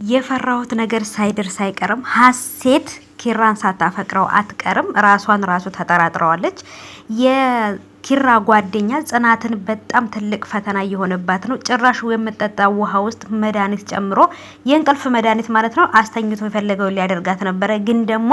የፈራሁት ነገር ሳይደርስ አይቀርም። ሀሴት ኪራን ሳታፈቅረው አትቀርም። ራሷን ራሱ ተጠራጥረዋለች። የኪራ ጓደኛ ጽናትን በጣም ትልቅ ፈተና እየሆነባት ነው። ጭራሽ የምጠጣው ውሃ ውስጥ መድኃኒት ጨምሮ የእንቅልፍ መድኃኒት ማለት ነው አስተኝቶ የፈለገው ሊያደርጋት ነበረ። ግን ደግሞ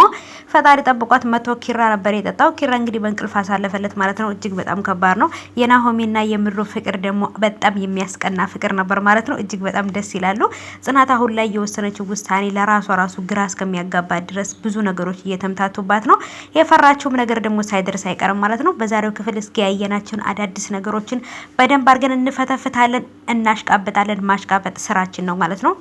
ፈጣሪ ጠብቋት መቶ ኪራ ነበር የጠጣው። ኪራ እንግዲህ በእንቅልፍ አሳለፈለት ማለት ነው። እጅግ በጣም ከባድ ነው። የናሆሚና የምሩ ፍቅር ደግሞ በጣም የሚያስቀና ፍቅር ነበር ማለት ነው። እጅግ በጣም ደስ ይላሉ። ጽናት አሁን ላይ የወሰነችው ውሳኔ ለራሷ ራሱ ግራ እስከሚያጋባት ድረስ ብዙ ነገሮች እየተምታቱባት ነው። የፈራችውም ነገር ደግሞ ሳይደርስ አይቀርም ማለት ነው። በዛሬው ክፍል እስኪ ያየናቸውን አዳዲስ ነገሮችን በደንብ አድርገን እንፈተፍታለን፣ እናሽቃበጣለን። ማሽቃበጥ ስራችን ነው ማለት ነው።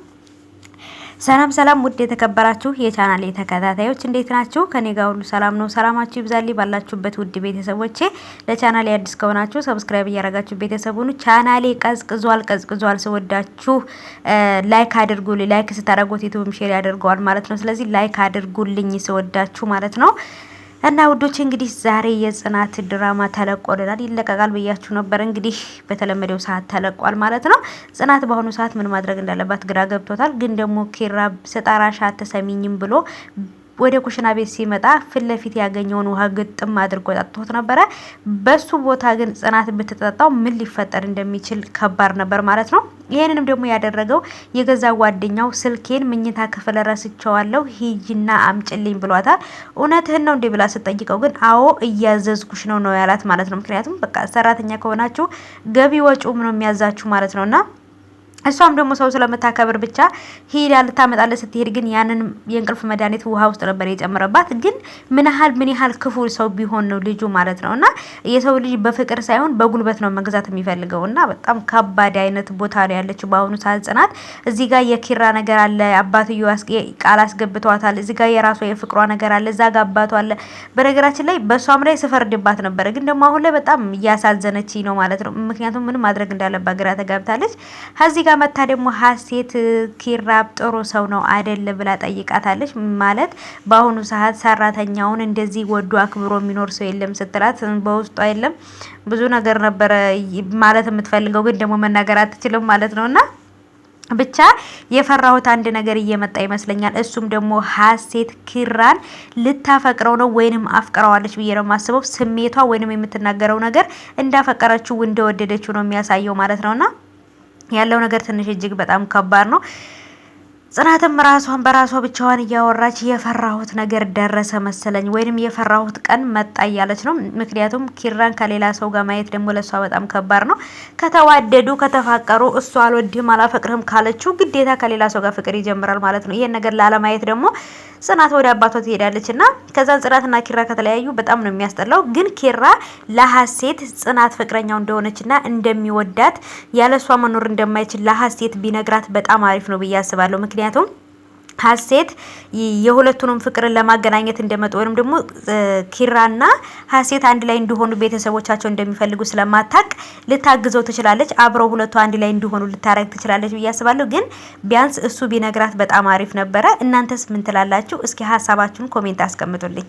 ሰላም ሰላም፣ ውድ የተከበራችሁ የቻናሌ ተከታታዮች እንዴት ናችሁ? ከኔ ጋር ሁሉ ሰላም ነው። ሰላማችሁ ይብዛልኝ ባላችሁበት ውድ ቤተሰቦቼ። ለቻናሌ አዲስ ከሆናችሁ ሰብስክራይብ እያደረጋችሁ ቤተሰቡን ቻናሌ ቀዝቅዟል። ስወዳችሁ ላይክ አድርጉልኝ። ላይክ ስታደርጉት ዩቲዩብ ሼር ያደርገዋል ማለት ነው። ስለዚህ ላይክ አድርጉልኝ ስወዳችሁ ማለት ነው። እና ውዶች እንግዲህ ዛሬ የጽናት ድራማ ተለቆልናል። ይለቀቃል ብያችሁ ነበር። እንግዲህ በተለመደው ሰዓት ተለቋል ማለት ነው። ጽናት በአሁኑ ሰዓት ምን ማድረግ እንዳለባት ግራ ገብቶታል። ግን ደግሞ ኪራ ስጠራሽ አትሰሚኝም ብሎ ወደ ኩሽና ቤት ሲመጣ ፊት ለፊት ያገኘውን ውሃ ግጥም አድርጎ ጠጥቶት ነበረ። በሱ ቦታ ግን ጽናት ብትጠጣው ምን ሊፈጠር እንደሚችል ከባድ ነበር ማለት ነው። ይሄንንም ደግሞ ያደረገው የገዛ ጓደኛው ስልኬን መኝታ ክፍል ረስቸዋለሁ ሂጂና አምጭልኝ ብሏታል። እውነትህን ነው እንዴ ብላ ስትጠይቀው ግን አዎ እያዘዝኩሽ ነው ያላት ማለት ነው። ምክንያቱም በቃ ሰራተኛ ከሆናችሁ ገቢ ወጪው ነው የሚያዛችሁ ማለት ነውና እሷም ደግሞ ሰው ስለምታከብር ብቻ ሄዳ ልታመጣለት ስትሄድ ግን ያንን የእንቅልፍ መድኃኒት ውሃ ውስጥ ነበር የጨመረባት። ግን ምን ያህል ክፉ ሰው ቢሆን ነው ልጁ ማለት ነውና የሰው ልጅ በፍቅር ሳይሆን በጉልበት ነው መግዛት የሚፈልገውና በጣም ከባድ አይነት ቦታ ነው ያለችው በአሁኑ ሰዓት ጽናት። እዚህ ጋር የኪራ ነገር አለ፣ አባትዮ ቃል አስገብቷታል። እዚህ ጋር የራሷ የፍቅሯ ነገር አለ፣ እዛ ጋር አባቷ አለ። በነገራችን ላይ በሷም ላይ ስፈርድባት ነበር፣ ግን ደግሞ አሁን ላይ በጣም እያሳዘነች ነው ማለት ነው። ምክንያቱም ምን ማድረግ እንዳለባት ግራ ተጋብታለች። ከዚህ ጋር መታ ደግሞ ሀሴት ኪራ ጥሩ ሰው ነው አይደል ብላ ጠይቃታለች። ማለት በአሁኑ ሰዓት ሰራተኛውን እንደዚህ ወዶ አክብሮ የሚኖር ሰው የለም ስትላት በውስጧ የለም ብዙ ነገር ነበረ ማለት የምትፈልገው ግን ደግሞ መናገር አትችልም ማለት ነውና ብቻ የፈራሁት አንድ ነገር እየመጣ ይመስለኛል። እሱም ደግሞ ሀሴት ኪራን ልታፈቅረው ነው ወይንም አፍቅረዋለች ብዬ ነው የማስበው። ስሜቷ ወይንም የምትናገረው ነገር እንዳፈቀረችው እንደወደደችው ነው የሚያሳየው ማለት ነውና ያለው ነገር ትንሽ እጅግ በጣም ከባድ ነው። ጽናትም ራሷን በራሷ ብቻዋን እያወራች የፈራሁት ነገር ደረሰ መሰለኝ ወይንም የፈራሁት ቀን መጣ እያለች ነው። ምክንያቱም ኪራን ከሌላ ሰው ጋር ማየት ደግሞ ለሷ በጣም ከባድ ነው። ከተዋደዱ ከተፋቀሩ እሷ አልወድህም አላፈቅርህም ካለችው ግዴታ ከሌላ ሰው ጋር ፍቅር ይጀምራል ማለት ነው። ይሄን ነገር ላለማየት ደግሞ ጽናት ወደ አባቷ ትሄዳለች እና ከዛን ጽናትና ኪራ ከተለያዩ በጣም ነው የሚያስጠላው። ግን ኪራ ለሀሴት ጽናት ፍቅረኛው እንደሆነችና እንደሚወዳት ያለሷ መኖር እንደማይችል ለሀሴት ቢነግራት በጣም አሪፍ ነው ብዬ አስባለሁ። ምክንያቱም ሀሴት የሁለቱንም ፍቅርን ለማገናኘት እንደመጡ ወይንም ደግሞ ኪራና ሀሴት አንድ ላይ እንዲሆኑ ቤተሰቦቻቸው እንደሚፈልጉ ስለማታቅ ልታግዘው ትችላለች። አብረው ሁለቱ አንድ ላይ እንዲሆኑ ልታረግ ትችላለች ብዬ አስባለሁ። ግን ቢያንስ እሱ ቢነግራት በጣም አሪፍ ነበረ። እናንተስ ምን ትላላችሁ? እስኪ ሀሳባችሁን ኮሜንት አስቀምጡልኝ።